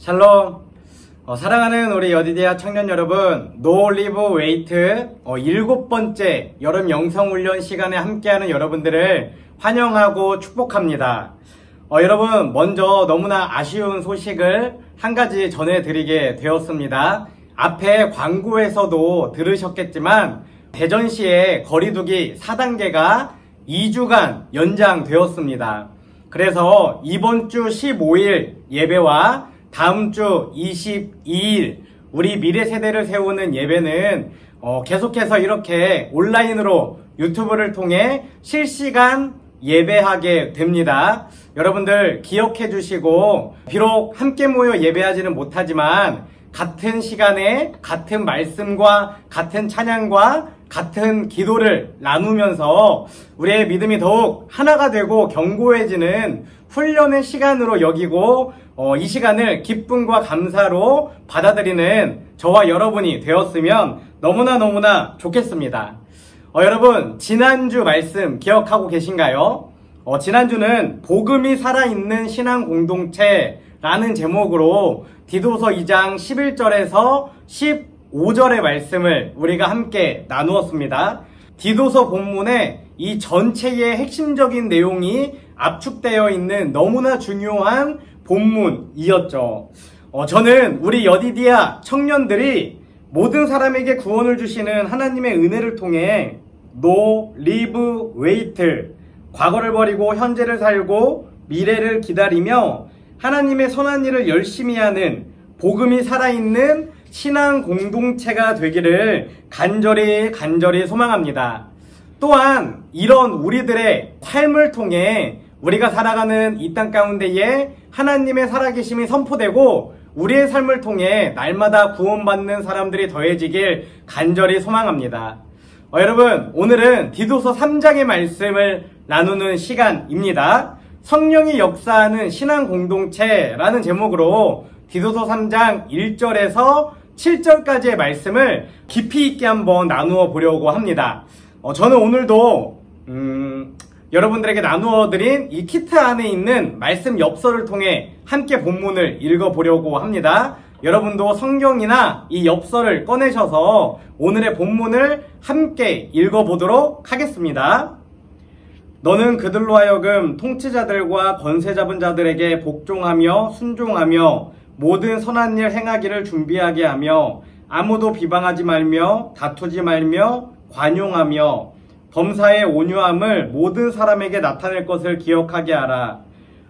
샬롬. 사랑하는 우리 여디디아 청년 여러분, 노 리브 웨이트 7번째 여름 영성훈련 시간에 함께하는 여러분들을 환영하고 축복합니다. 여러분, 먼저 너무나 아쉬운 소식을 한 가지 전해드리게 되었습니다. 앞에 광고에서도 들으셨겠지만 대전시의 거리두기 4단계가 2주간 연장되었습니다. 그래서 이번 주 15일 예배와 다음 주 22일 우리 미래 세대를 세우는 예배는 계속해서 이렇게 온라인으로 유튜브를 통해 실시간 예배하게 됩니다. 여러분들 기억해 주시고, 비록 함께 모여 예배하지는 못하지만 같은 시간에 같은 말씀과 같은 찬양과 같은 기도를 나누면서 우리의 믿음이 더욱 하나가 되고 견고해지는 훈련의 시간으로 여기고, 이 시간을 기쁨과 감사로 받아들이는 저와 여러분이 되었으면 너무나 좋겠습니다. 여러분, 지난주 말씀 기억하고 계신가요? 지난주는 복음이 살아있는 신앙 공동체라는 제목으로 디도서 2장 11절에서 15절의 말씀을 우리가 함께 나누었습니다. 디도서 본문에 이 전체의 핵심적인 내용이 압축되어 있는 너무나 중요한 본문이었죠. 저는 우리 여디디아 청년들이 모든 사람에게 구원을 주시는 하나님의 은혜를 통해 No live wait, 과거를 버리고 현재를 살고 미래를 기다리며 하나님의 선한 일을 열심히 하는 복음이 살아있는 신앙 공동체가 되기를 간절히 소망합니다. 또한 이런 우리들의 삶을 통해 우리가 살아가는 이 땅 가운데에 하나님의 살아계심이 선포되고 우리의 삶을 통해 날마다 구원받는 사람들이 더해지길 간절히 소망합니다. 여러분, 오늘은 디도서 3장의 말씀을 나누는 시간입니다. 성령이 역사하는 신앙 공동체라는 제목으로 디도서 3장 1절에서 7절까지의 말씀을 깊이 있게 한번 나누어 보려고 합니다. 저는 오늘도 여러분들에게 나누어드린 이 키트 안에 있는 말씀 엽서를 통해 함께 본문을 읽어보려고 합니다. 여러분도 성경이나 이 엽서를 꺼내셔서 오늘의 본문을 함께 읽어보도록 하겠습니다. 너는 그들로 하여금 통치자들과 권세 잡은 자들에게 복종하며 순종하며 모든 선한 일 행하기를 준비하게 하며 아무도 비방하지 말며 다투지 말며 관용하며 범사의 온유함을 모든 사람에게 나타낼 것을 기억하게 하라.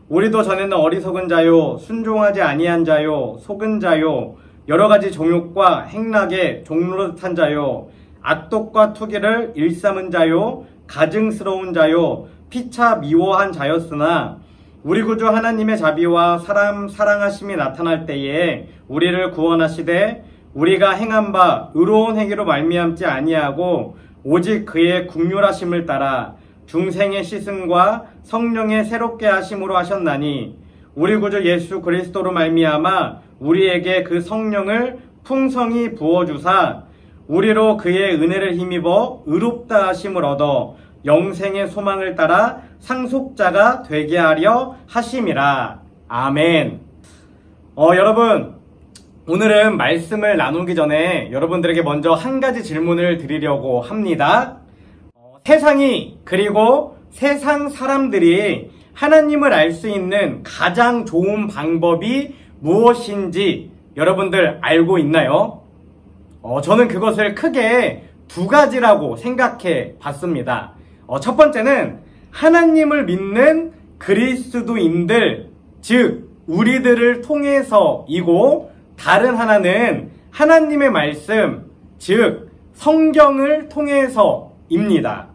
우리도 전에는 어리석은 자요, 순종하지 아니한 자요, 속은 자요, 여러가지 정욕과 행락에 종노릇한 자요, 악독과 투기를 일삼은 자요, 가증스러운 자요, 피차 미워한 자였으나 우리 구주 하나님의 자비와 사람 사랑하심이 나타날 때에 우리를 구원하시되 우리가 행한 바 의로운 행위로 말미암지 아니하고 오직 그의 긍휼하심을 따라 중생의 씻음과 성령의 새롭게 하심으로 하셨나니 우리 구주 예수 그리스도로 말미암아 우리에게 그 성령을 풍성히 부어주사 우리로 그의 은혜를 힘입어 의롭다 하심을 얻어 영생의 소망을 따라 상속자가 되게 하려 하심이라. 아멘. 여러분, 오늘은 말씀을 나누기 전에 여러분들에게 먼저 한 가지 질문을 드리려고 합니다. 세상이, 그리고 세상 사람들이 하나님을 알 수 있는 가장 좋은 방법이 무엇인지 여러분들 알고 있나요? 저는 그것을 크게 두 가지라고 생각해 봤습니다. 첫 번째는 하나님을 믿는 그리스도인들, 즉 우리들을 통해서이고, 다른 하나는 하나님의 말씀, 즉 성경을 통해서입니다.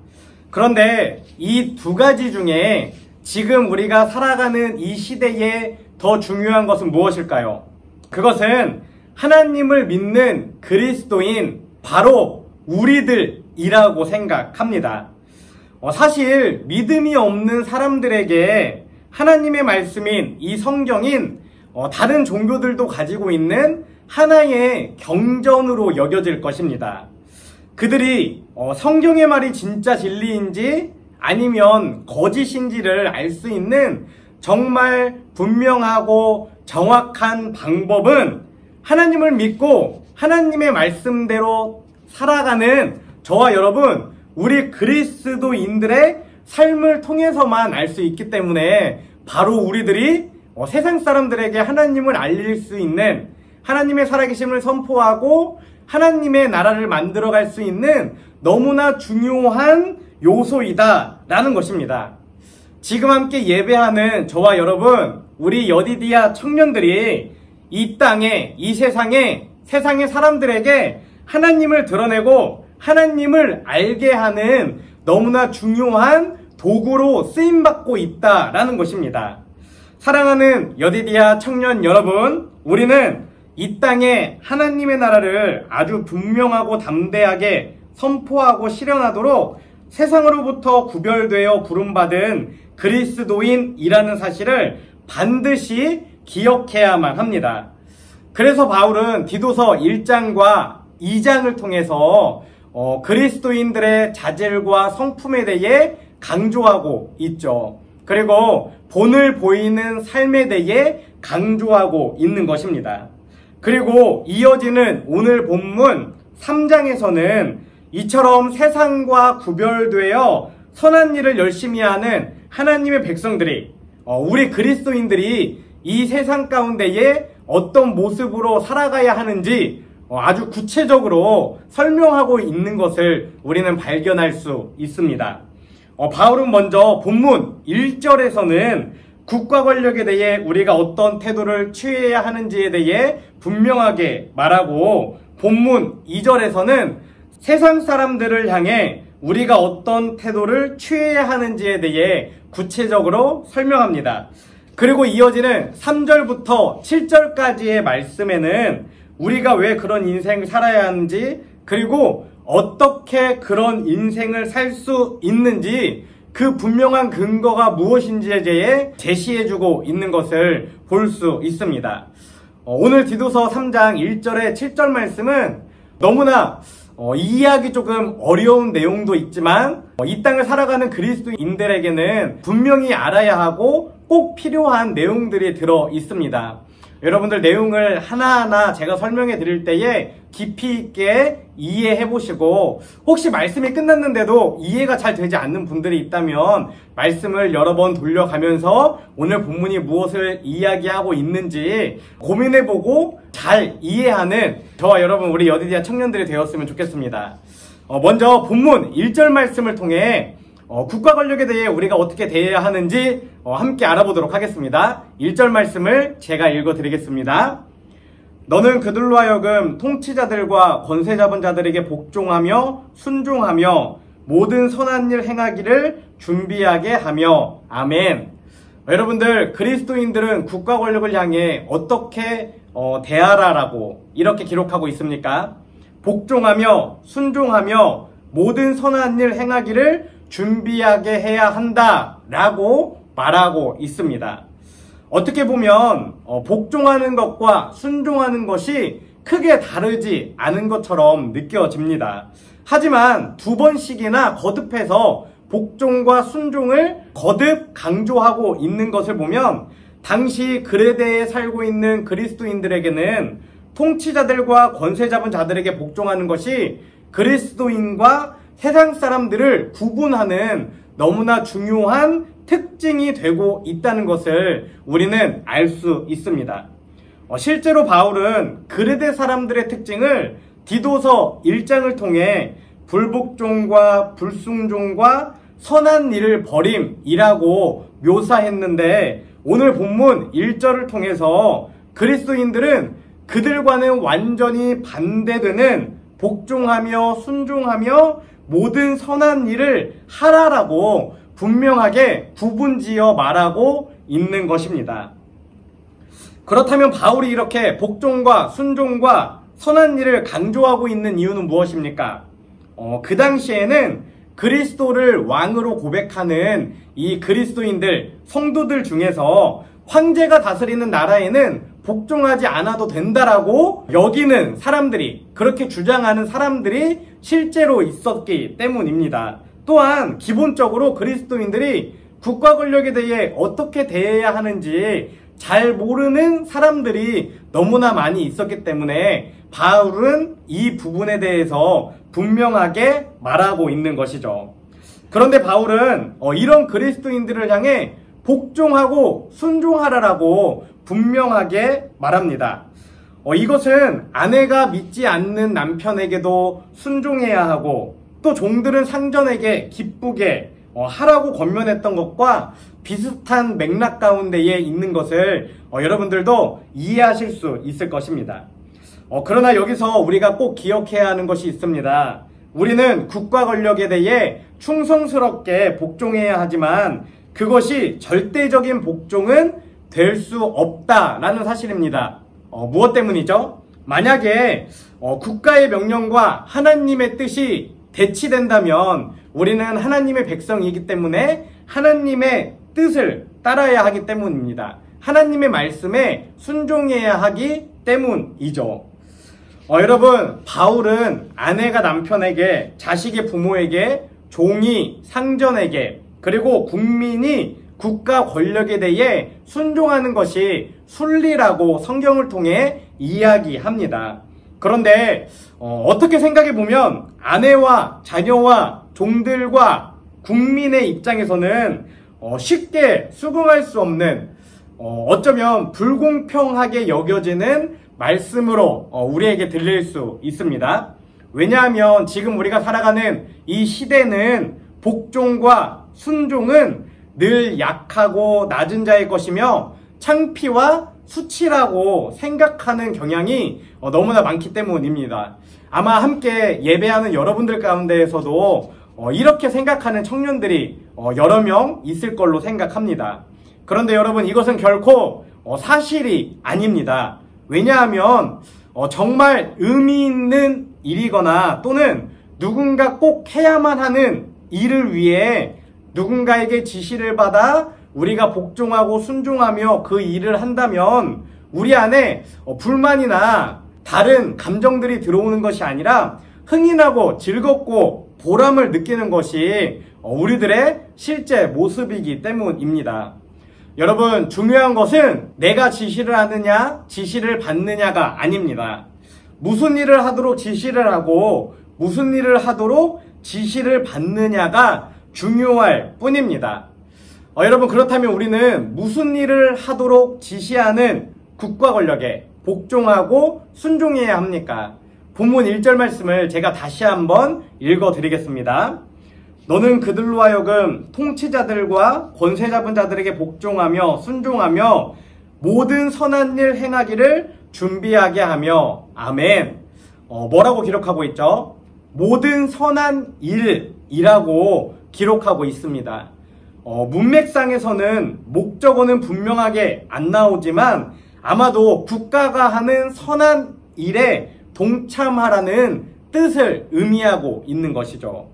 그런데 이 두 가지 중에 지금 우리가 살아가는 이 시대에 더 중요한 것은 무엇일까요? 그것은 하나님을 믿는 그리스도인 바로 우리들이라고 생각합니다. 사실 믿음이 없는 사람들에게 하나님의 말씀인 이 성경인 다른 종교들도 가지고 있는 하나의 경전으로 여겨질 것입니다. 그들이 성경의 말이 진짜 진리인지 아니면 거짓인지를 알 수 있는 정말 분명하고 정확한 방법은 하나님을 믿고 하나님의 말씀대로 살아가는 저와 여러분, 우리 그리스도인들의 삶을 통해서만 알 수 있기 때문에 바로 우리들이 세상 사람들에게 하나님을 알릴 수 있는, 하나님의 살아계심을 선포하고 하나님의 나라를 만들어갈 수 있는 너무나 중요한 요소이다 라는 것입니다. 지금 함께 예배하는 저와 여러분, 우리 여디디아 청년들이 이 땅에, 이 세상에, 세상의 사람들에게 하나님을 드러내고 하나님을 알게 하는 너무나 중요한 도구로 쓰임받고 있다라는 것입니다. 사랑하는 여디디아 청년 여러분, 우리는 이 땅에 하나님의 나라를 아주 분명하고 담대하게 선포하고 실현하도록 세상으로부터 구별되어 부름받은 그리스도인이라는 사실을 반드시 기억해야만 합니다. 그래서 바울은 디도서 1장과 2장을 통해서 그리스도인들의 자질과 성품에 대해 강조하고 있죠. 그리고 본을 보이는 삶에 대해 강조하고 있는 것입니다. 그리고 이어지는 오늘 본문 3장에서는 이처럼 세상과 구별되어 선한 일을 열심히 하는 하나님의 백성들이, 우리 그리스도인들이 이 세상 가운데에 어떤 모습으로 살아가야 하는지 아주 구체적으로 설명하고 있는 것을 우리는 발견할 수 있습니다. 바울은 먼저 본문 1절에서는 국가 권력에 대해 우리가 어떤 태도를 취해야 하는지에 대해 분명하게 말하고, 본문 2절에서는 세상 사람들을 향해 우리가 어떤 태도를 취해야 하는지에 대해 구체적으로 설명합니다. 그리고 이어지는 3절부터 7절까지의 말씀에는 우리가 왜 그런 인생을 살아야 하는지, 그리고 어떻게 그런 인생을 살 수 있는지, 그 분명한 근거가 무엇인지에 대해 제시해주고 있는 것을 볼 수 있습니다. 오늘 디도서 3장 1절에 7절 말씀은 너무나 이해하기 조금 어려운 내용도 있지만 이 땅을 살아가는 그리스도인들에게는 분명히 알아야 하고 꼭 필요한 내용들이 들어 있습니다. 여러분들 내용을 하나하나 제가 설명해 드릴 때에 깊이 있게 이해해 보시고, 혹시 말씀이 끝났는데도 이해가 잘 되지 않는 분들이 있다면 말씀을 여러 번 돌려가면서 오늘 본문이 무엇을 이야기하고 있는지 고민해 보고 잘 이해하는 저와 여러분, 우리 여디디아 청년들이 되었으면 좋겠습니다. 먼저 본문 1절 말씀을 통해 국가 권력에 대해 우리가 어떻게 대해야 하는지 함께 알아보도록 하겠습니다. 1절 말씀을 제가 읽어드리겠습니다. 너는 그들로 하여금 통치자들과 권세 잡은 자들에게 복종하며 순종하며 모든 선한 일 행하기를 준비하게 하며. 아멘. 여러분들, 그리스도인들은 국가 권력을 향해 어떻게 대하라라고 이렇게 기록하고 있습니까? 복종하며 순종하며 모든 선한 일 행하기를 준비하게 해야 한다라고 말하고 있습니다. 어떻게 보면 복종하는 것과 순종하는 것이 크게 다르지 않은 것처럼 느껴집니다. 하지만 두 번씩이나 거듭해서 복종과 순종을 거듭 강조하고 있는 것을 보면 당시 그레데에 살고 있는 그리스도인들에게는 통치자들과 권세 잡은 자들에게 복종하는 것이 그리스도인과 세상 사람들을 구분하는 너무나 중요한 특징이 되고 있다는 것을 우리는 알 수 있습니다. 실제로 바울은 그레데 사람들의 특징을 디도서 1장을 통해 불복종과 불순종과 선한 일을 버림이라고 묘사했는데, 오늘 본문 1절을 통해서 그리스도인들은 그들과는 완전히 반대되는 복종하며 순종하며 모든 선한 일을 하라라고 분명하게 구분지어 말하고 있는 것입니다. 그렇다면 바울이 이렇게 복종과 순종과 선한 일을 강조하고 있는 이유는 무엇입니까? 그 당시에는 그리스도를 왕으로 고백하는 이 그리스도인들, 성도들 중에서 황제가 다스리는 나라에는 복종하지 않아도 된다라고 여기는 사람들이, 그렇게 주장하는 사람들이 실제로 있었기 때문입니다. 또한 기본적으로 그리스도인들이 국가 권력에 대해 어떻게 대해야 하는지 잘 모르는 사람들이 너무나 많이 있었기 때문에 바울은 이 부분에 대해서 분명하게 말하고 있는 것이죠. 그런데 바울은 이런 그리스도인들을 향해 복종하고 순종하라라고 분명하게 말합니다. 이것은 아내가 믿지 않는 남편에게도 순종해야 하고 또 종들은 상전에게 기쁘게 하라고 권면했던 것과 비슷한 맥락 가운데에 있는 것을 여러분들도 이해하실 수 있을 것입니다. 그러나 여기서 우리가 꼭 기억해야 하는 것이 있습니다. 우리는 국가 권력에 대해 충성스럽게 복종해야 하지만 그것이 절대적인 복종은 될 수 없다라는 사실입니다. 무엇 때문이죠? 만약에 국가의 명령과 하나님의 뜻이 대치된다면 우리는 하나님의 백성이기 때문에 하나님의 뜻을 따라야 하기 때문입니다. 하나님의 말씀에 순종해야 하기 때문이죠. 여러분, 바울은 아내가 남편에게, 자식이 부모에게, 종이 상전에게, 그리고 국민이 국가 권력에 대해 순종하는 것이 순리라고 성경을 통해 이야기합니다. 그런데 어떻게 생각해 보면 아내와 자녀와 종들과 국민의 입장에서는 쉽게 수긍할 수 없는 어쩌면 불공평하게 여겨지는 말씀으로 우리에게 들릴 수 있습니다. 왜냐하면 지금 우리가 살아가는 이 시대는 복종과 순종은 늘 약하고 낮은 자의 것이며 창피와 수치라고 생각하는 경향이 너무나 많기 때문입니다. 아마 함께 예배하는 여러분들 가운데에서도 이렇게 생각하는 청년들이 여러 명 있을 걸로 생각합니다. 그런데 여러분, 이것은 결코 사실이 아닙니다. 왜냐하면 정말 의미 있는 일이거나 또는 누군가 꼭 해야만 하는 일을 위해 누군가에게 지시를 받아 우리가 복종하고 순종하며 그 일을 한다면 우리 안에 불만이나 다른 감정들이 들어오는 것이 아니라 흥이 나고 즐겁고 보람을 느끼는 것이 우리들의 실제 모습이기 때문입니다. 여러분, 중요한 것은 내가 지시를 하느냐 지시를 받느냐가 아닙니다. 무슨 일을 하도록 지시를 하고 무슨 일을 하도록 지시를 받느냐가 중요할 뿐입니다. 여러분, 그렇다면 우리는 무슨 일을 하도록 지시하는 국가 권력에 복종하고 순종해야 합니까? 본문 1절 말씀을 제가 다시 한번 읽어드리겠습니다. 너는 그들로 하여금 통치자들과 권세 잡은 자들에게 복종하며 순종하며 모든 선한 일 행하기를 준비하게 하며. 아멘. 뭐라고 기록하고 있죠? 모든 선한 일이라고 기록하고 있습니다. 문맥상에서는 목적어는 분명하게 안 나오지만 아마도 국가가 하는 선한 일에 동참하라는 뜻을 의미하고 있는 것이죠.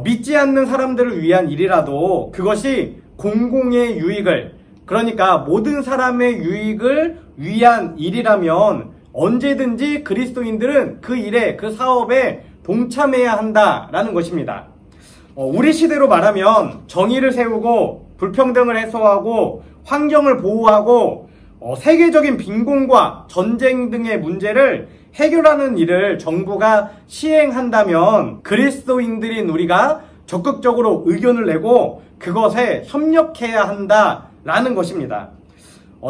믿지 않는 사람들을 위한 일이라도 그것이 공공의 유익을, 그러니까 모든 사람의 유익을 위한 일이라면 언제든지 그리스도인들은 그 일에, 그 사업에 동참해야 한다라는 것입니다. 우리 시대로 말하면 정의를 세우고 불평등을 해소하고 환경을 보호하고 세계적인 빈곤과 전쟁 등의 문제를 해결하는 일을 정부가 시행한다면 그리스도인들인 우리가 적극적으로 의견을 내고 그것에 협력해야 한다라는 것입니다.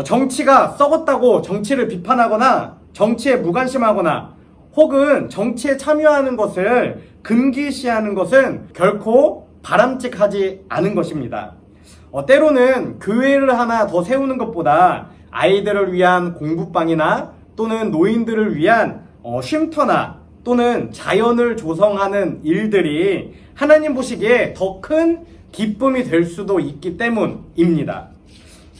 정치가 썩었다고 정치를 비판하거나 정치에 무관심하거나 혹은 정치에 참여하는 것을 금기시하는 것은 결코 바람직하지 않은 것입니다. 때로는 교회를 하나 더 세우는 것보다 아이들을 위한 공부방이나 또는 노인들을 위한 쉼터나 또는 자연을 조성하는 일들이 하나님 보시기에 더 큰 기쁨이 될 수도 있기 때문입니다.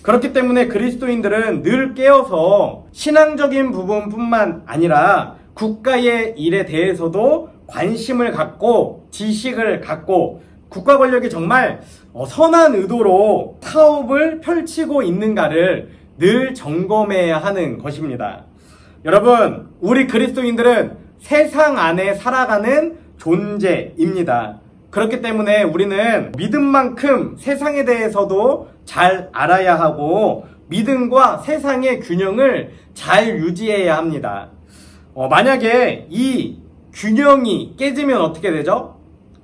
그렇기 때문에 그리스도인들은 늘 깨어서 신앙적인 부분뿐만 아니라 국가의 일에 대해서도 관심을 갖고 지식을 갖고 국가 권력이 정말 선한 의도로 사업을 펼치고 있는가를 늘 점검해야 하는 것입니다. 여러분, 우리 그리스도인들은 세상 안에 살아가는 존재입니다. 그렇기 때문에 우리는 믿음만큼 세상에 대해서도 잘 알아야 하고 믿음과 세상의 균형을 잘 유지해야 합니다. 만약에 이 균형이 깨지면 어떻게 되죠?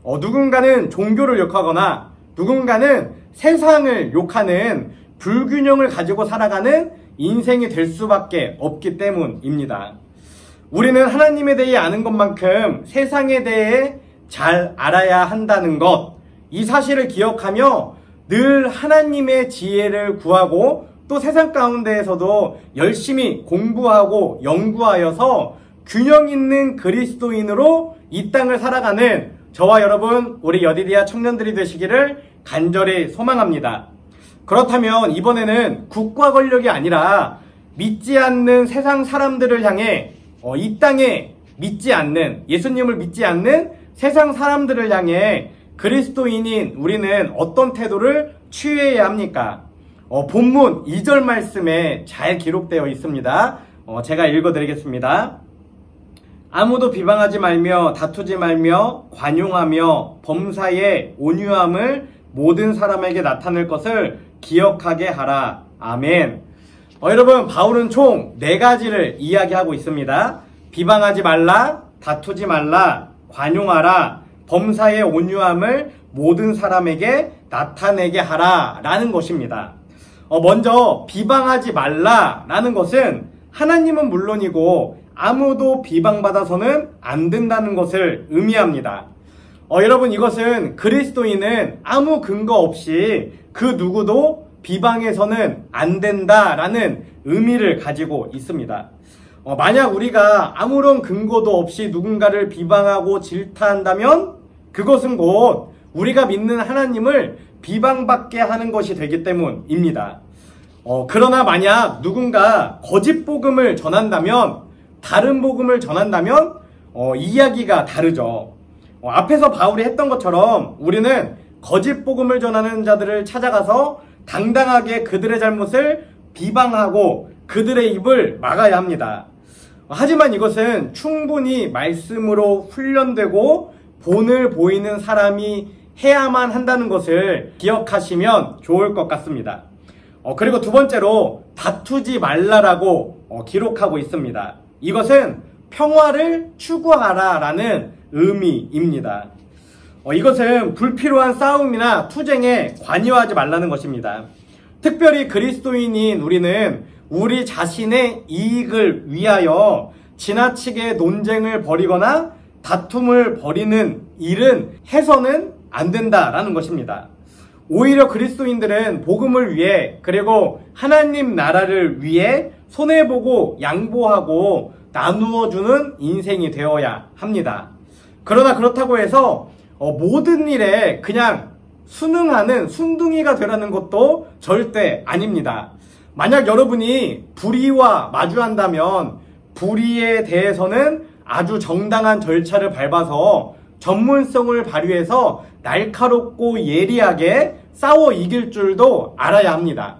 누군가는 종교를 욕하거나 누군가는 세상을 욕하는 불균형을 가지고 살아가는 인생이 될 수밖에 없기 때문입니다. 우리는 하나님에 대해 아는 것만큼 세상에 대해 잘 알아야 한다는 것, 이 사실을 기억하며 늘 하나님의 지혜를 구하고 또 세상 가운데에서도 열심히 공부하고 연구하여서 균형 있는 그리스도인으로 이 땅을 살아가는 저와 여러분, 우리 여디디아 청년들이 되시기를 간절히 소망합니다. 그렇다면 이번에는 국가 권력이 아니라 믿지 않는 세상 사람들을 향해 이 땅에 믿지 않는, 예수님을 믿지 않는 세상 사람들을 향해 그리스도인인 우리는 어떤 태도를 취해야 합니까? 본문 2절 말씀에 잘 기록되어 있습니다. 제가 읽어드리겠습니다. 아무도 비방하지 말며 다투지 말며 관용하며 범사에 온유함을 모든 사람에게 나타낼 것을 기억하게 하라. 아멘. 여러분, 바울은 총 4가지를 이야기하고 있습니다. 비방하지 말라, 다투지 말라, 관용하라, 범사의 온유함을 모든 사람에게 나타내게 하라 라는 것입니다. 먼저 비방하지 말라 라는 것은 하나님은 물론이고 아무도 비방받아서는 안 된다는 것을 의미합니다. 여러분, 이것은 그리스도인은 아무 근거 없이 그 누구도 비방해서는 안 된다라는 의미를 가지고 있습니다. 만약 우리가 아무런 근거도 없이 누군가를 비방하고 질타한다면 그것은 곧 우리가 믿는 하나님을 비방받게 하는 것이 되기 때문입니다. 그러나 만약 누군가 거짓 복음을 전한다면, 다른 복음을 전한다면 이야기가 다르죠. 앞에서 바울이 했던 것처럼 우리는 거짓 복음을 전하는 자들을 찾아가서 당당하게 그들의 잘못을 비방하고 그들의 입을 막아야 합니다. 하지만 이것은 충분히 말씀으로 훈련되고 본을 보이는 사람이 해야만 한다는 것을 기억하시면 좋을 것 같습니다. 그리고 두 번째로 다투지 말라라고 기록하고 있습니다. 이것은 평화를 추구하라 라는 의미입니다. 이것은 불필요한 싸움이나 투쟁에 관여하지 말라는 것입니다. 특별히 그리스도인인 우리는 우리 자신의 이익을 위하여 지나치게 논쟁을 벌이거나 다툼을 벌이는 일은 해서는 안 된다라는 것입니다. 오히려 그리스도인들은 복음을 위해, 그리고 하나님 나라를 위해 손해보고 양보하고 나누어주는 인생이 되어야 합니다. 그러나 그렇다고 해서 모든 일에 그냥 순응하는 순둥이가 되라는 것도 절대 아닙니다. 만약 여러분이 불의와 마주한다면 불의에 대해서는 아주 정당한 절차를 밟아서 전문성을 발휘해서 날카롭고 예리하게 싸워 이길 줄도 알아야 합니다.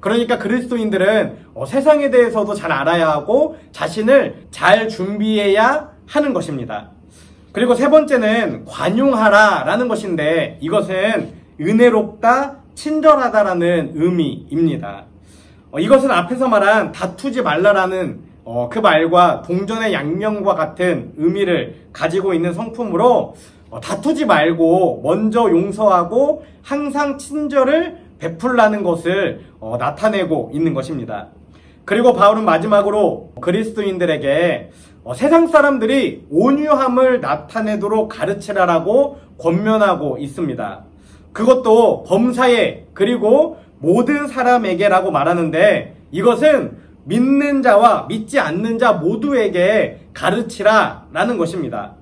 그러니까 그리스도인들은 세상에 대해서도 잘 알아야 하고 자신을 잘 준비해야 하는 것입니다. 그리고 세 번째는 관용하라 라는 것인데, 이것은 은혜롭다, 친절하다라는 의미입니다. 이것은 앞에서 말한 다투지 말라라는 그 말과 동전의 양면과 같은 의미를 가지고 있는 성품으로 다투지 말고 먼저 용서하고 항상 친절을 베풀라는 것을 나타내고 있는 것입니다. 그리고 바울은 마지막으로 그리스도인들에게 세상 사람들이 온유함을 나타내도록 가르치라라고 권면하고 있습니다. 그것도 범사에, 그리고 모든 사람에게라고 말하는데, 이것은 믿는 자와 믿지 않는 자 모두에게 가르치라라는 것입니다.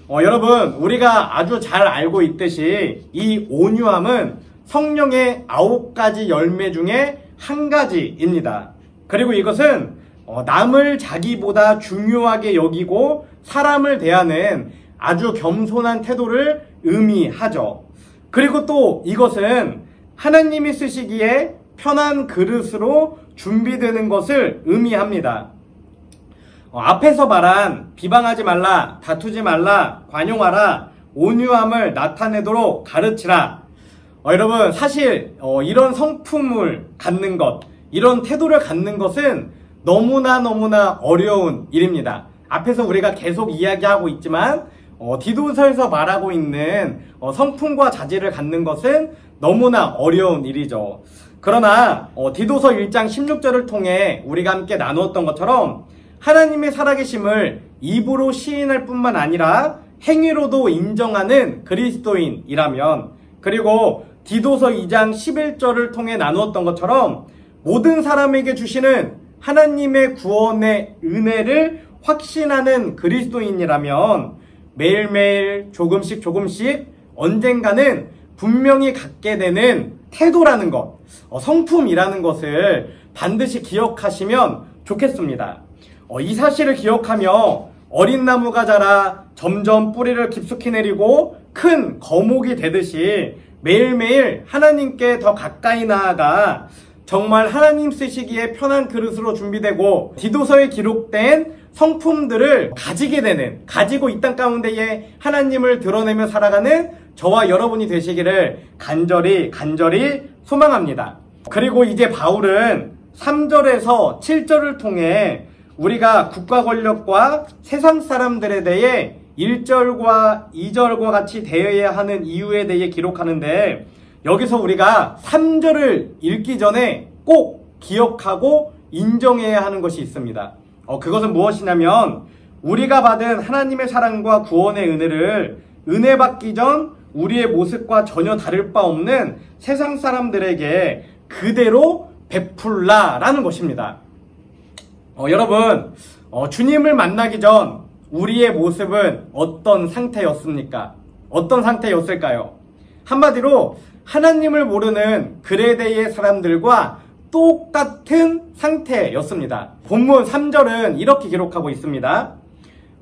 여러분, 우리가 아주 잘 알고 있듯이 이 온유함은 성령의 9가지 열매 중에 한 가지입니다. 그리고 이것은 남을 자기보다 중요하게 여기고 사람을 대하는 아주 겸손한 태도를 의미하죠. 그리고 또 이것은 하나님이 쓰시기에 편한 그릇으로 준비되는 것을 의미합니다. 앞에서 말한 비방하지 말라, 다투지 말라, 관용하라, 온유함을 나타내도록 가르치라. 여러분, 사실 이런 성품을 갖는 것, 이런 태도를 갖는 것은 너무나 어려운 일입니다. 앞에서 우리가 계속 이야기하고 있지만 디도서에서 말하고 있는 성품과 자질을 갖는 것은 너무나 어려운 일이죠. 그러나 디도서 1장 16절을 통해 우리가 함께 나누었던 것처럼 하나님의 살아계심을 입으로 시인할 뿐만 아니라 행위로도 인정하는 그리스도인이라면, 그리고 디도서 2장 11절을 통해 나누었던 것처럼 모든 사람에게 주시는 하나님의 구원의 은혜를 확신하는 그리스도인이라면 매일매일 조금씩 언젠가는 분명히 갖게 되는 태도라는 것, 성품이라는 것을 반드시 기억하시면 좋겠습니다. 이 사실을 기억하며 어린 나무가 자라 점점 뿌리를 깊숙이 내리고 큰 거목이 되듯이 매일매일 하나님께 더 가까이 나아가 정말 하나님 쓰시기에 편한 그릇으로 준비되고 디도서에 기록된 성품들을 가지고 이 땅 가운데에 하나님을 드러내며 살아가는 저와 여러분이 되시기를 간절히 소망합니다. 그리고 이제 바울은 3절에서 7절을 통해 우리가 국가 권력과 세상 사람들에 대해 1절과 2절과 같이 대해야 하는 이유에 대해 기록하는데, 여기서 우리가 3절을 읽기 전에 꼭 기억하고 인정해야 하는 것이 있습니다. 그것은 무엇이냐면, 우리가 받은 하나님의 사랑과 구원의 은혜를 은혜 받기 전 우리의 모습과 전혀 다를 바 없는 세상 사람들에게 그대로 베풀라라는 것입니다. 여러분, 주님을 만나기 전 우리의 모습은 어떤 상태였습니까? 어떤 상태였을까요? 한마디로 하나님을 모르는 그레데의 사람들과 똑같은 상태였습니다. 본문 3절은 이렇게 기록하고 있습니다.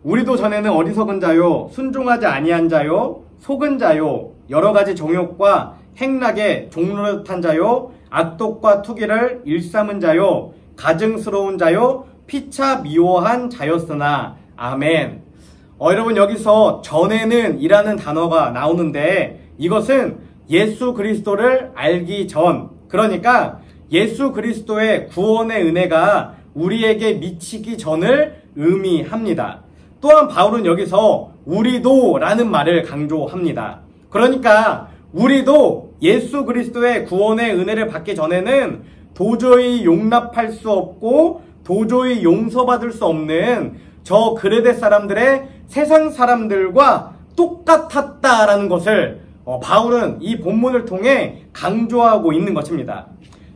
우리도 전에는 어리석은 자요, 순종하지 아니한 자요, 속은 자요, 여러가지 정욕과 행락에 종노릇한 자요, 악독과 투기를 일삼은 자요, 가증스러운 자요, 피차 미워한 자였으나. 아멘. 여러분, 여기서 전에는 이라는 단어가 나오는데 이것은 예수 그리스도를 알기 전, 그러니까 예수 그리스도의 구원의 은혜가 우리에게 미치기 전을 의미합니다. 또한 바울은 여기서 우리도 라는 말을 강조합니다. 그러니까 우리도 예수 그리스도의 구원의 은혜를 받기 전에는 도저히 용납할 수 없고 도저히 용서받을 수 없는 저 그레데 사람들의 세상 사람들과 똑같았다라는 것을 바울은 이 본문을 통해 강조하고 있는 것입니다.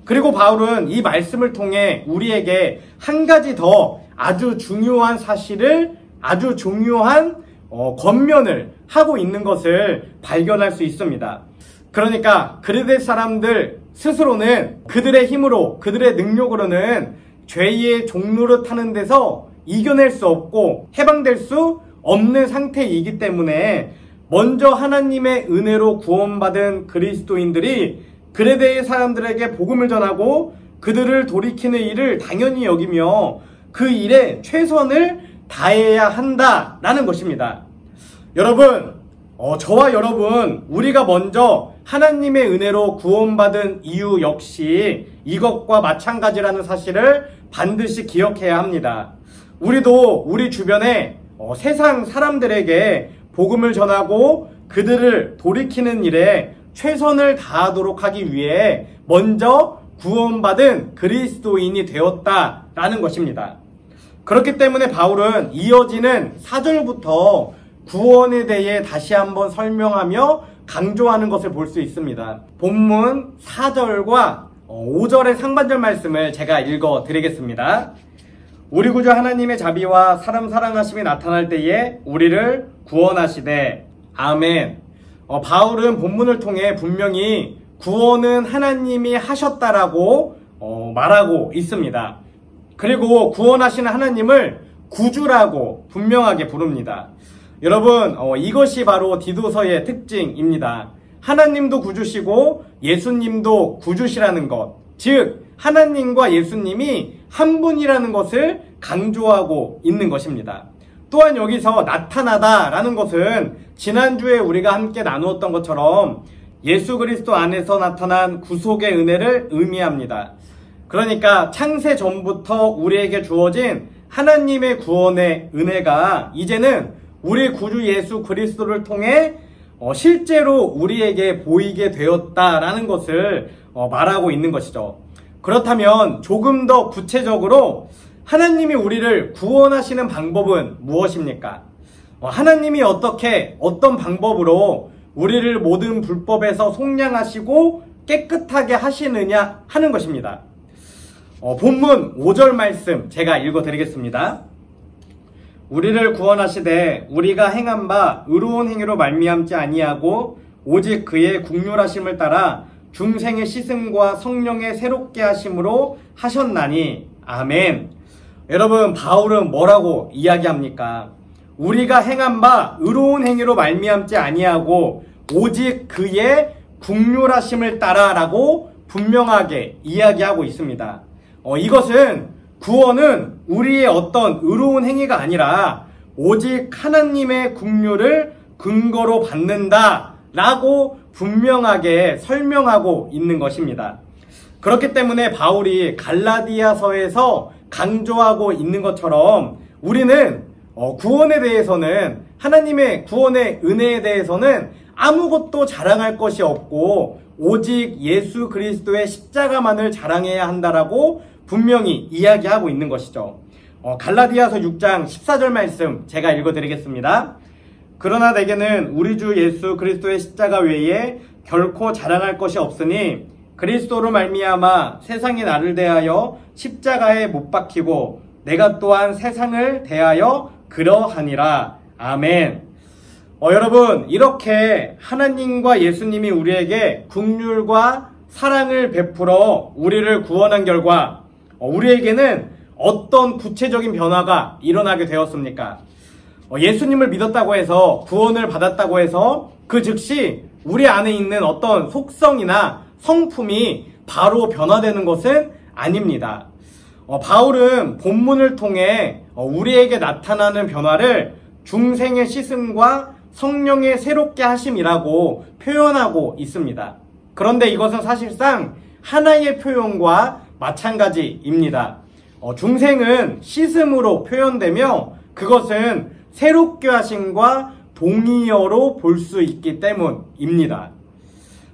그리고 바울은 이 말씀을 통해 우리에게 한 가지 더 아주 중요한 사실을, 아주 중요한 권면을 하고 있는 것을 발견할 수 있습니다. 그러니까 그레데 사람들 스스로는 그들의 힘으로, 그들의 능력으로는 죄의 종로를 타는 데서 이겨낼 수 없고 해방될 수 없는 상태이기 때문에 먼저 하나님의 은혜로 구원받은 그리스도인들이 그레데의 사람들에게 복음을 전하고 그들을 돌이키는 일을 당연히 여기며 그 일에 최선을 다해야 한다라는 것입니다. 여러분, 저와 여러분, 우리가 먼저 하나님의 은혜로 구원받은 이유 역시 이것과 마찬가지라는 사실을 반드시 기억해야 합니다. 우리도 우리 주변에 세상 사람들에게 복음을 전하고 그들을 돌이키는 일에 최선을 다하도록 하기 위해 먼저 구원받은 그리스도인이 되었다라는 것입니다. 그렇기 때문에 바울은 이어지는 4절부터 구원에 대해 다시 한번 설명하며 강조하는 것을 볼 수 있습니다. 본문 4절과 5절의 상반절 말씀을 제가 읽어 드리겠습니다. 우리 구주 하나님의 자비와 사람 사랑하심이 나타날 때에 우리를 구원하시되. 아멘. 바울은 본문을 통해 분명히 구원은 하나님이 하셨다라고 말하고 있습니다. 그리고 구원하시는 하나님을 구주라고 분명하게 부릅니다. 여러분, 이것이 바로 디도서의 특징입니다. 하나님도 구주시고 예수님도 구주시라는 것, 즉 하나님과 예수님이 한 분이라는 것을 강조하고 있는 것입니다. 또한 여기서 나타나다 라는 것은 지난주에 우리가 함께 나누었던 것처럼 예수 그리스도 안에서 나타난 구속의 은혜를 의미합니다. 그러니까 창세 전부터 우리에게 주어진 하나님의 구원의 은혜가 이제는 우리 구주 예수 그리스도를 통해 실제로 우리에게 보이게 되었다라는 것을 말하고 있는 것이죠. 그렇다면 조금 더 구체적으로 하나님이 우리를 구원하시는 방법은 무엇입니까? 하나님이 어떤 방법으로 우리를 모든 불법에서 속량하시고 깨끗하게 하시느냐 하는 것입니다. 본문 5절 말씀 제가 읽어드리겠습니다. 우리를 구원하시되 우리가 행한 바 의로운 행위로 말미암지 아니하고 오직 그의 국률하심을 따라 중생의 씻음과 성령의 새롭게 하심으로 하셨나니 아멘. 여러분, 바울은 뭐라고 이야기합니까? 우리가 행한 바 의로운 행위로 말미암지 아니하고 오직 그의 국률하심을 따라라고 분명하게 이야기하고 있습니다. 이것은 구원은 우리의 어떤 의로운 행위가 아니라 오직 하나님의 국률을 근거로 받는다 라고 분명하게 설명하고 있는 것입니다. 그렇기 때문에 바울이 갈라디아서에서 강조하고 있는 것처럼 우리는 구원에 대해서는, 하나님의 구원의 은혜에 대해서는 아무것도 자랑할 것이 없고 오직 예수 그리스도의 십자가만을 자랑해야 한다라고 분명히 이야기하고 있는 것이죠. 갈라디아서 6장 14절 말씀 제가 읽어드리겠습니다. 그러나 내게는 우리 주 예수 그리스도의 십자가 외에 결코 자랑할 것이 없으니 그리스도로 말미암아 세상이 나를 대하여 십자가에 못 박히고 내가 또한 세상을 대하여 그러하니라. 아멘. 여러분, 이렇게 하나님과 예수님이 우리에게 긍휼과 사랑을 베풀어 우리를 구원한 결과 우리에게는 어떤 구체적인 변화가 일어나게 되었습니까? 예수님을 믿었다고 해서, 구원을 받았다고 해서 그 즉시 우리 안에 있는 어떤 속성이나 성품이 바로 변화되는 것은 아닙니다. 바울은 본문을 통해 우리에게 나타나는 변화를 중생의 씻음과 성령의 새롭게 하심이라고 표현하고 있습니다. 그런데 이것은 사실상 하나의 표현과 마찬가지입니다. 중생은 씻음으로 표현되며 그것은 새롭게 하심과 동의어로 볼 수 있기 때문입니다.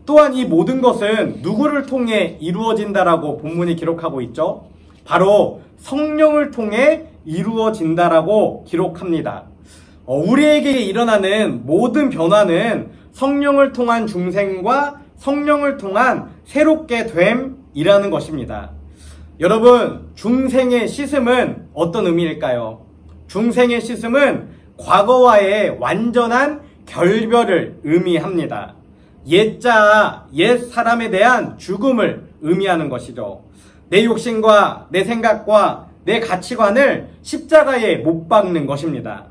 또한 이 모든 것은 누구를 통해 이루어진다라고 본문이 기록하고 있죠? 바로 성령을 통해 이루어진다라고 기록합니다. 우리에게 일어나는 모든 변화는 성령을 통한 중생과 성령을 통한 새롭게 됨이라는 것입니다. 여러분, 중생의 씻음은 어떤 의미일까요? 중생의 씻음은 과거와의 완전한 결별을 의미합니다. 옛자, 옛 사람에 대한 죽음을 의미하는 것이죠. 내 욕심과 내 생각과 내 가치관을 십자가에 못 박는 것입니다.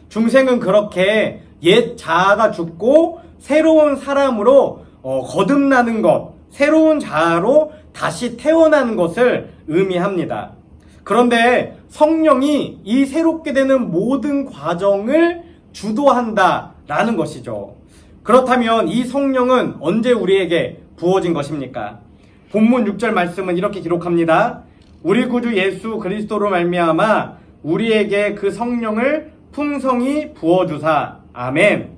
중생은 그렇게 옛 자아가 죽고 새로운 사람으로 거듭나는 것, 새로운 자아로 다시 태어나는 것을 의미합니다. 그런데 성령이 이 새롭게 되는 모든 과정을 주도한다라는 것이죠. 그렇다면 이 성령은 언제 우리에게 부어진 것입니까? 본문 6절 말씀은 이렇게 기록합니다. 우리 구주 예수 그리스도로 말미암아 우리에게 그 성령을 풍성히 부어주사. 아멘.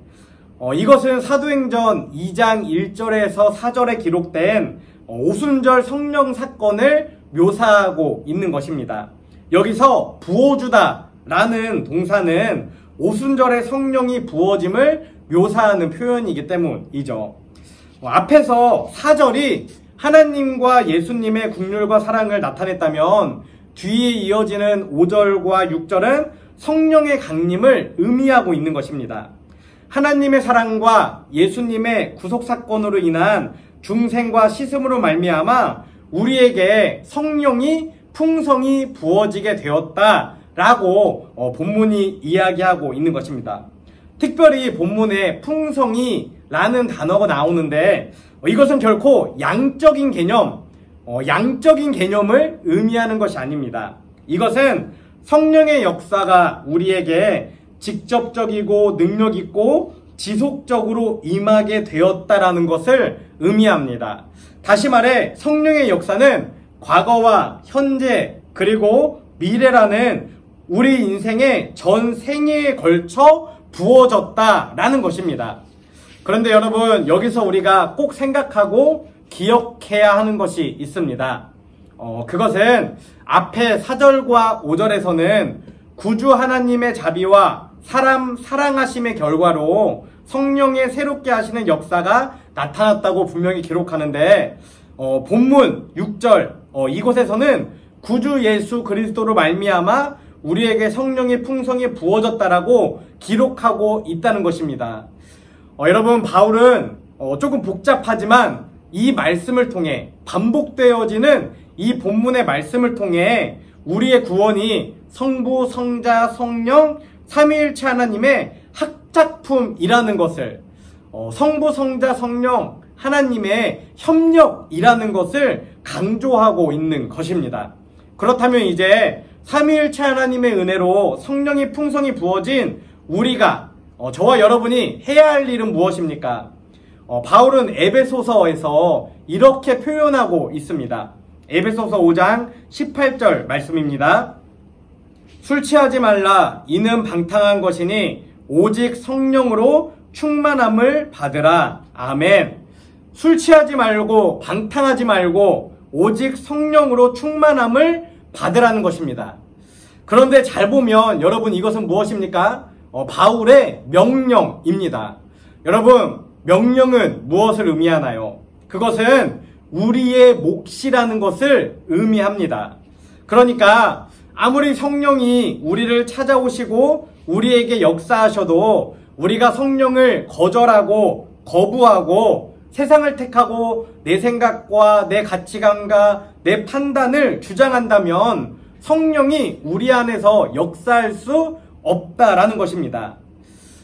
이것은 사도행전 2장 1절에서 4절에 기록된 오순절 성령 사건을 묘사하고 있는 것입니다. 여기서 부어주다 라는 동사는 오순절에 성령이 부어짐을 묘사하는 표현이기 때문이죠. 앞에서 4절이 하나님과 예수님의 긍휼과 사랑을 나타냈다면 뒤에 이어지는 5절과 6절은 성령의 강림을 의미하고 있는 것입니다. 하나님의 사랑과 예수님의 구속사건으로 인한 중생과 씻음으로 말미암아 우리에게 성령이 풍성히 부어지게 되었다라고 본문이 이야기하고 있는 것입니다. 특별히 본문에 풍성히라는 단어가 나오는데 이것은 결코 양적인 개념을 의미하는 것이 아닙니다. 이것은 성령의 역사가 우리에게 직접적이고 능력 있고 지속적으로 임하게 되었다라는 것을 의미합니다. 다시 말해 성령의 역사는 과거와 현재 그리고 미래라는 우리 인생의 전 생애에 걸쳐 부어졌다라는 것입니다. 그런데 여러분, 여기서 우리가 꼭 생각하고 기억해야 하는 것이 있습니다. 그것은 앞에 4절과 5절에서는 구주 하나님의 자비와 사람 사랑하심의 결과로 성령의 새롭게 하시는 역사가 나타났다고 분명히 기록하는데, 본문 6절 이곳에서는 구주 예수 그리스도로 말미암아 우리에게 성령의 풍성이 부어졌다라고 기록하고 있다는 것입니다. 여러분, 바울은 조금 복잡하지만 이 말씀을 통해, 반복되어지는 이 본문의 말씀을 통해 우리의 구원이 성부, 성자, 성령 삼위일체 하나님의 합작품이라는 것을, 성부, 성자, 성령 하나님의 협력이라는 것을 강조하고 있는 것입니다. 그렇다면 이제 삼위일체 하나님의 은혜로 성령이 풍성히 부어진 우리가, 저와 여러분이 해야 할 일은 무엇입니까? 바울은 에베소서에서 이렇게 표현하고 있습니다. 에베소서 5장 18절 말씀입니다. 술 취하지 말라. 이는 방탕한 것이니 오직 성령으로 충만함을 받으라. 아멘. 술 취하지 말고 방탕하지 말고 오직 성령으로 충만함을 받으라는 것입니다. 그런데 잘 보면 여러분, 이것은 무엇입니까? 바울의 명령입니다. 여러분, 명령은 무엇을 의미하나요? 그것은 우리의 몫이라는 것을 의미합니다. 그러니까 아무리 성령이 우리를 찾아오시고 우리에게 역사하셔도 우리가 성령을 거절하고 거부하고 세상을 택하고 내 생각과 내 가치관과 내 판단을 주장한다면 성령이 우리 안에서 역사할 수 없다라는 것입니다.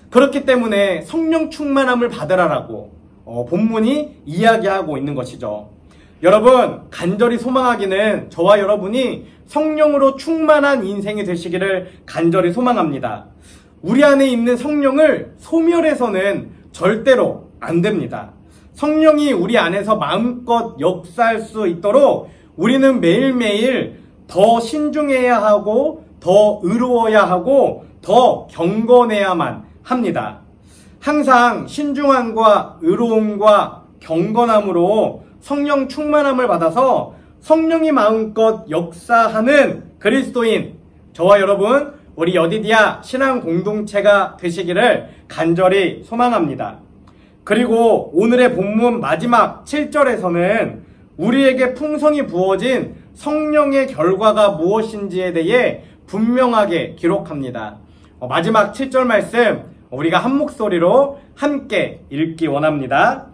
그렇기 때문에 성령 충만함을 받으라라고 본문이 이야기하고 있는 것이죠. 여러분, 간절히 소망하기는 저와 여러분이 성령으로 충만한 인생이 되시기를 간절히 소망합니다. 우리 안에 있는 성령을 소멸해서는 절대로 안 됩니다. 성령이 우리 안에서 마음껏 역사할 수 있도록 우리는 매일매일 더 신중해야 하고 더 의로워야 하고 더 경건해야만 합니다. 항상 신중함과 의로움과 경건함으로 성령 충만함을 받아서 성령이 마음껏 역사하는 그리스도인, 저와 여러분, 우리 여디디아 신앙 공동체가 되시기를 간절히 소망합니다. 그리고 오늘의 본문 마지막 7절에서는 우리에게 풍성이 부어진 성령의 결과가 무엇인지에 대해 분명하게 기록합니다. 마지막 7절 말씀 우리가 한 목소리로 함께 읽기 원합니다.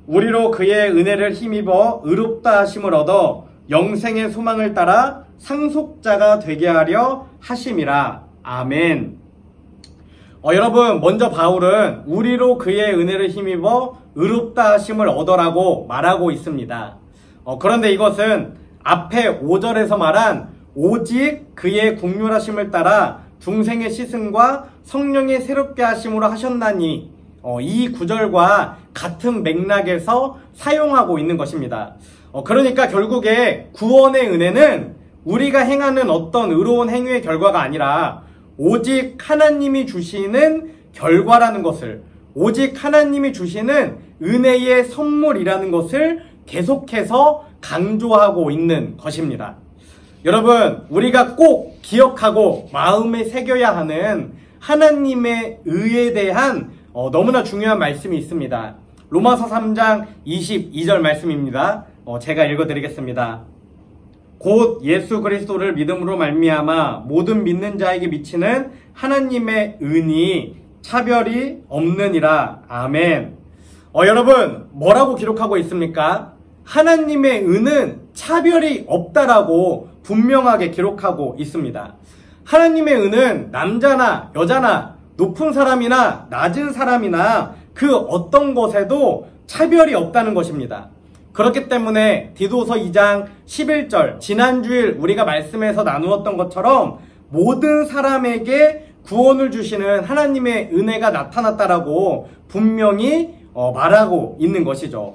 우리로 그의 은혜를 힘입어 의롭다 하심을 얻어 영생의 소망을 따라 상속자가 되게 하려 하심이라. 아멘. 여러분, 먼저 바울은 우리로 그의 은혜를 힘입어 의롭다 하심을 얻어라고 말하고 있습니다. 그런데 이것은 앞에 5절에서 말한 오직 그의 국률하심을 따라 중생의 시승과 성령의 새롭게 하심으로 하셨나니, 이 구절과 같은 맥락에서 사용하고 있는 것입니다. 그러니까 결국에 구원의 은혜는 우리가 행하는 어떤 의로운 행위의 결과가 아니라 오직 하나님이 주시는 결과라는 것을, 오직 하나님이 주시는 은혜의 선물이라는 것을 계속해서 강조하고 있는 것입니다. 여러분, 우리가 꼭 기억하고 마음에 새겨야 하는 하나님의 의에 대한 너무나 중요한 말씀이 있습니다. 로마서 3장 22절 말씀입니다. 제가 읽어드리겠습니다. 곧 예수 그리스도를 믿음으로 말미암아 모든 믿는 자에게 미치는 하나님의 은이 차별이 없느니라. 아멘. 여러분, 뭐라고 기록하고 있습니까? 하나님의 은은 차별이 없다라고 분명하게 기록하고 있습니다. 하나님의 은은 남자나 여자나 높은 사람이나 낮은 사람이나 그 어떤 것에도 차별이 없다는 것입니다. 그렇기 때문에 디도서 2장 11절, 지난주일 우리가 말씀에서 나누었던 것처럼 모든 사람에게 구원을 주시는 하나님의 은혜가 나타났다라고 분명히 말하고 있는 것이죠.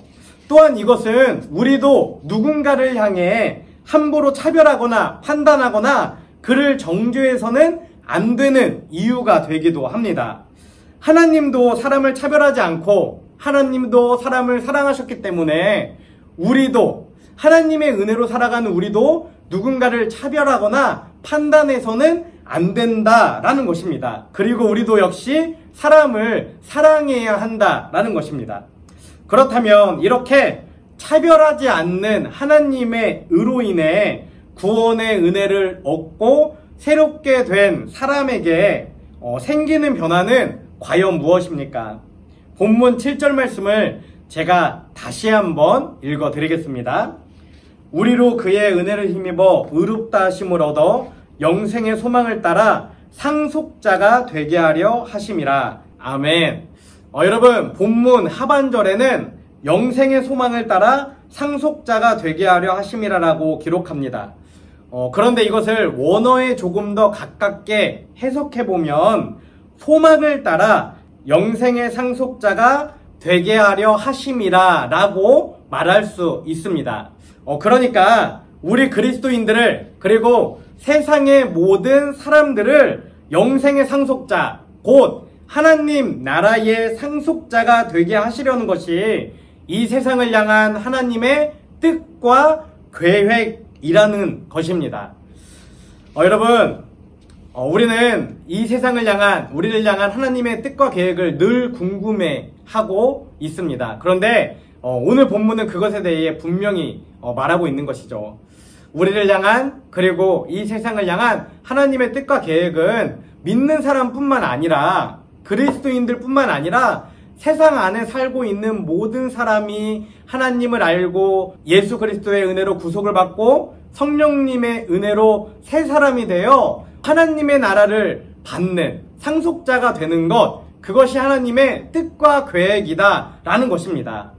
또한 이것은 우리도 누군가를 향해 함부로 차별하거나 판단하거나 그를 정죄해서는 안 되는 이유가 되기도 합니다. 하나님도 사람을 차별하지 않고 하나님도 사람을 사랑하셨기 때문에 우리도 하나님의 은혜로 살아가는 우리도 누군가를 차별하거나 판단해서는 안 된다라는 것입니다. 그리고 우리도 역시 사람을 사랑해야 한다라는 것입니다. 그렇다면 이렇게 차별하지 않는 하나님의 의로 인해 구원의 은혜를 얻고 새롭게 된 사람에게 생기는 변화는 과연 무엇입니까? 본문 7절 말씀을 제가 다시 한번 읽어 드리겠습니다. 우리로 그의 은혜를 힘입어 의롭다 하심을 얻어 영생의 소망을 따라 상속자가 되게 하려 하심이라. 아멘. 여러분, 본문 하반절에는 영생의 소망을 따라 상속자가 되게 하려 하심이라라고 기록합니다. 그런데 이것을 원어에 조금 더 가깝게 해석해보면 소망을 따라 영생의 상속자가 되게 하려 하심이라 라고 말할 수 있습니다. 그러니까 우리 그리스도인들을 그리고 세상의 모든 사람들을 영생의 상속자, 곧 하나님 나라의 상속자가 되게 하시려는 것이 이 세상을 향한 하나님의 뜻과 계획이라는 것입니다. 여러분, 우리는 이 세상을 향한, 우리를 향한 하나님의 뜻과 계획을 늘 궁금해하고 있습니다. 그런데 오늘 본문은 그것에 대해 분명히 말하고 있는 것이죠. 우리를 향한, 그리고 이 세상을 향한 하나님의 뜻과 계획은 믿는 사람뿐만 아니라 그리스도인들 뿐만 아니라 세상 안에 살고 있는 모든 사람이 하나님을 알고 예수 그리스도의 은혜로 구속을 받고 성령님의 은혜로 새 사람이 되어 하나님의 나라를 받는 상속자가 되는 것, 그것이 하나님의 뜻과 계획이다 라는 것입니다.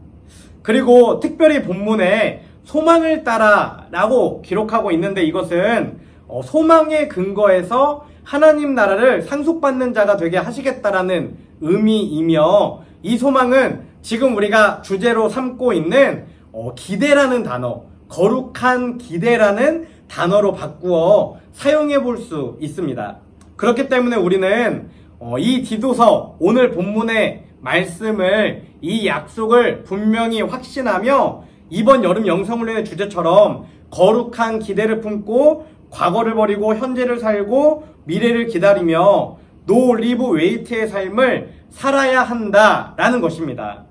그리고 특별히 본문에 소망을 따라 라고 기록하고 있는데 이것은 소망의 근거에서 하나님 나라를 상속받는 자가 되게 하시겠다라는 의미이며, 이 소망은 지금 우리가 주제로 삼고 있는 기대라는 단어, 거룩한 기대라는 단어로 바꾸어 사용해 볼 수 있습니다. 그렇기 때문에 우리는 이 디도서 오늘 본문의 말씀을, 이 약속을 분명히 확신하며 이번 여름 영성훈련의 주제처럼 거룩한 기대를 품고 과거를 버리고 현재를 살고 미래를 기다리며 노 리브 웨이트의 삶을 살아야 한다라는 것입니다.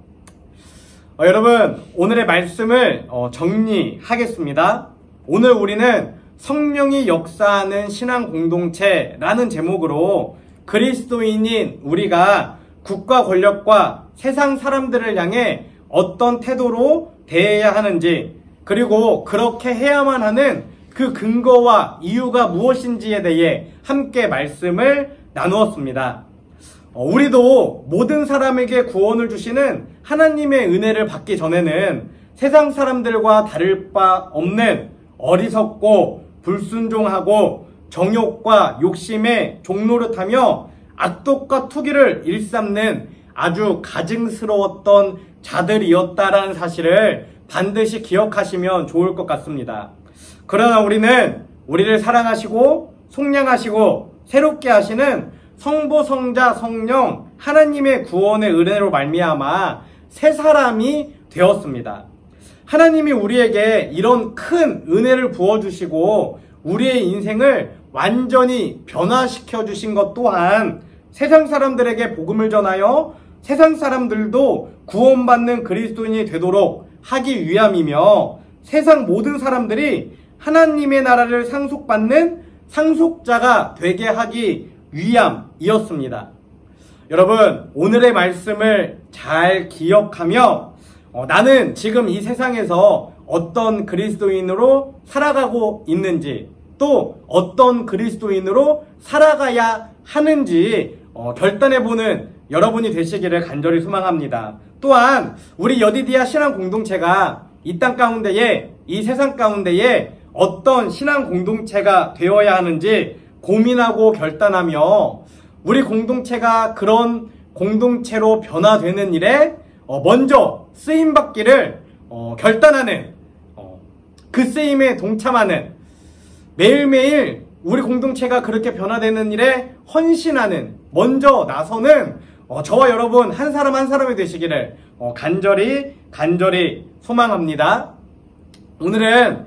여러분, 오늘의 말씀을 정리하겠습니다. 오늘 우리는 성령이 역사하는 신앙 공동체라는 제목으로 그리스도인인 우리가 국가 권력과 세상 사람들을 향해 어떤 태도로 대해야 하는지, 그리고 그렇게 해야만 하는 그 근거와 이유가 무엇인지에 대해 함께 말씀을 나누었습니다. 우리도 모든 사람에게 구원을 주시는 하나님의 은혜를 받기 전에는 세상 사람들과 다를 바 없는 어리석고 불순종하고 정욕과 욕심에 종노릇하며 악독과 투기를 일삼는 아주 가증스러웠던 자들이었다라는 사실을 반드시 기억하시면 좋을 것 같습니다. 그러나 우리는 우리를 사랑하시고 속량하시고 새롭게 하시는 성부, 성자, 성령 하나님의 구원의 은혜로 말미암아 새 사람이 되었습니다. 하나님이 우리에게 이런 큰 은혜를 부어주시고 우리의 인생을 완전히 변화시켜 주신 것 또한 세상 사람들에게 복음을 전하여 세상 사람들도 구원받는 그리스도인이 되도록 하기 위함이며, 세상 모든 사람들이 하나님의 나라를 상속받는 상속자가 되게 하기 위함이었습니다. 여러분, 오늘의 말씀을 잘 기억하며 나는 지금 이 세상에서 어떤 그리스도인으로 살아가고 있는지, 또 어떤 그리스도인으로 살아가야 하는지 결단해보는 여러분이 되시기를 간절히 소망합니다. 또한 우리 여디디아 신앙 공동체가 이 땅 가운데에, 이 세상 가운데에 어떤 신앙 공동체가 되어야 하는지 고민하고 결단하며 우리 공동체가 그런 공동체로 변화되는 일에 먼저 쓰임받기를 결단하는, 그 쓰임에 동참하는, 매일매일 우리 공동체가 그렇게 변화되는 일에 헌신하는, 먼저 나서는 저와 여러분 한 사람 한 사람이 되시기를 간절히 소망합니다. 오늘은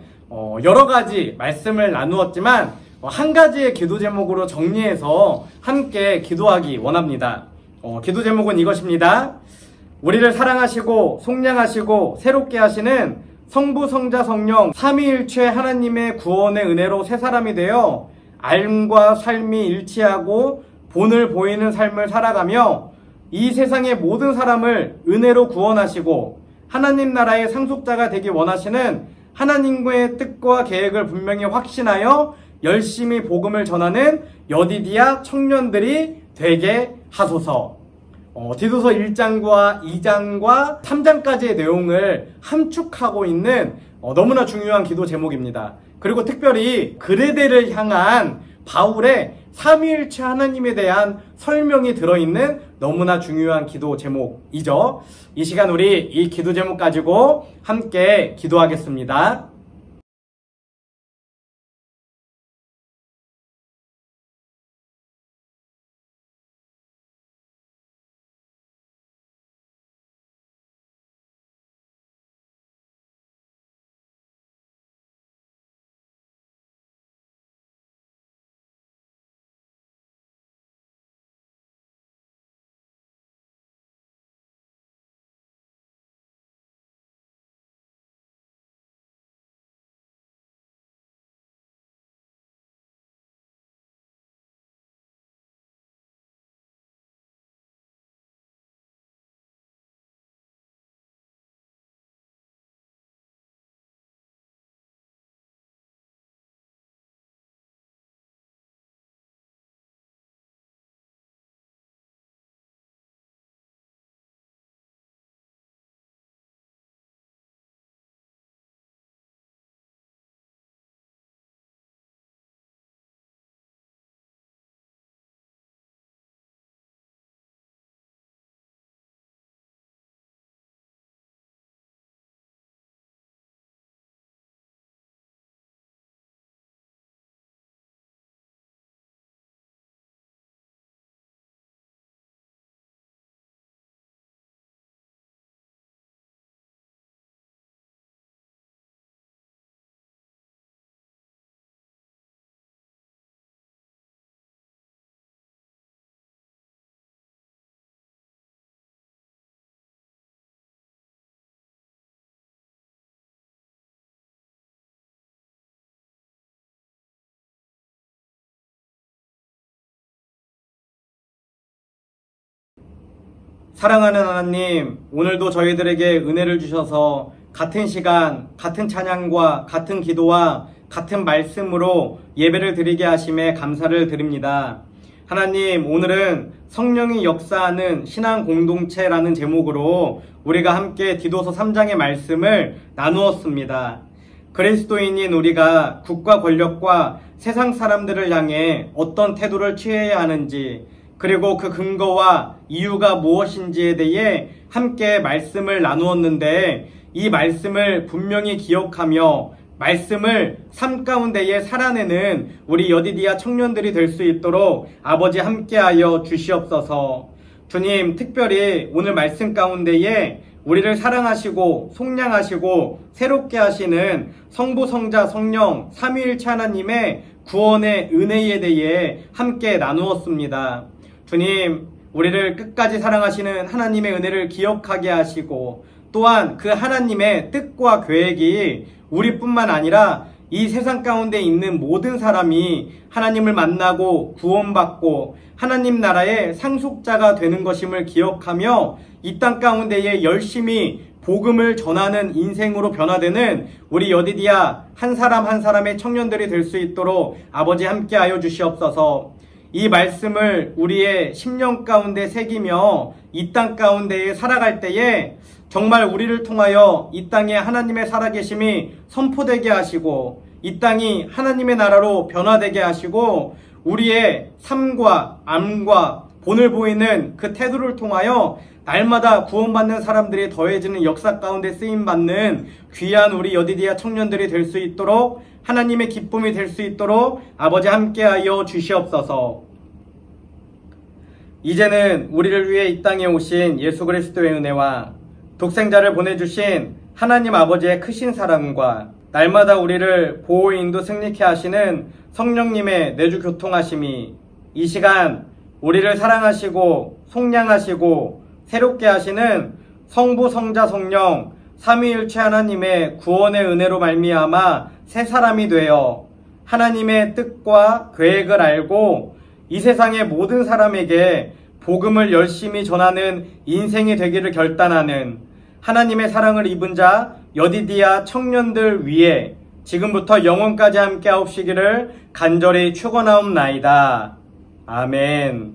여러 가지 말씀을 나누었지만 한 가지의 기도 제목으로 정리해서 함께 기도하기 원합니다. 기도 제목은 이것입니다. 우리를 사랑하시고 속량하시고 새롭게 하시는 성부, 성자, 성령 삼위일체 하나님의 구원의 은혜로 새 사람이 되어 삶과 삶이 일치하고 본을 보이는 삶을 살아가며 이 세상의 모든 사람을 은혜로 구원하시고 하나님 나라의 상속자가 되기 원하시는 하나님과의 뜻과 계획을 분명히 확신하여 열심히 복음을 전하는 여디디아 청년들이 되게 하소서. 디도서 1장과 2장과 3장까지의 내용을 함축하고 있는 너무나 중요한 기도 제목입니다. 그리고 특별히 그레데를 향한 바울의 삼위일체 하나님에 대한 설명이 들어있는 너무나 중요한 기도 제목이죠. 이 시간 우리 이 기도 제목 가지고 함께 기도하겠습니다. 사랑하는 하나님, 오늘도 저희들에게 은혜를 주셔서 같은 시간, 같은 찬양과 같은 기도와 같은 말씀으로 예배를 드리게 하심에 감사를 드립니다. 하나님, 오늘은 성령이 역사하는 신앙 공동체라는 제목으로 우리가 함께 디도서 3장의 말씀을 나누었습니다. 그리스도인인 우리가 국가 권력과 세상 사람들을 향해 어떤 태도를 취해야 하는지, 그리고 그 근거와 이유가 무엇인지에 대해 함께 말씀을 나누었는데, 이 말씀을 분명히 기억하며 말씀을 삶 가운데에 살아내는 우리 여디디아 청년들이 될 수 있도록 아버지 함께하여 주시옵소서. 주님, 특별히 오늘 말씀 가운데에 우리를 사랑하시고 속량하시고 새롭게 하시는 성부, 성자, 성령 삼위일체 하나님의 구원의 은혜에 대해 함께 나누었습니다. 주님, 우리를 끝까지 사랑하시는 하나님의 은혜를 기억하게 하시고, 또한 그 하나님의 뜻과 계획이 우리뿐만 아니라 이 세상 가운데 있는 모든 사람이 하나님을 만나고 구원받고 하나님 나라의 상속자가 되는 것임을 기억하며 이 땅 가운데에 열심히 복음을 전하는 인생으로 변화되는 우리 여디디아 한 사람 한 사람의 청년들이 될 수 있도록 아버지 함께하여 주시옵소서. 이 말씀을 우리의 심령 가운데 새기며 이 땅 가운데에 살아갈 때에 정말 우리를 통하여 이 땅에 하나님의 살아계심이 선포되게 하시고 이 땅이 하나님의 나라로 변화되게 하시고 우리의 삶과 암과 본을 보이는 그 태도를 통하여 날마다 구원받는 사람들이 더해지는 역사 가운데 쓰임받는 귀한 우리 여디디아 청년들이 될 수 있도록 하나님의 기쁨이 될 수 있도록 아버지 함께하여 주시옵소서. 이제는 우리를 위해 이 땅에 오신 예수 그리스도의 은혜와 독생자를 보내주신 하나님 아버지의 크신 사랑과 날마다 우리를 보호 인도 승리케 하시는 성령님의 내주 교통하심이 이 시간 우리를 사랑하시고 속량하시고 새롭게 하시는 성부 성자 성령 삼위일체 하나님의 구원의 은혜로 말미암아 새 사람이 되어 하나님의 뜻과 계획을 알고 이 세상의 모든 사람에게 복음을 열심히 전하는 인생이 되기를 결단하는 하나님의 사랑을 입은 자 여디디아 청년들 위에 지금부터 영원까지 함께 하옵시기를 간절히 축원하옵나이다. 아멘.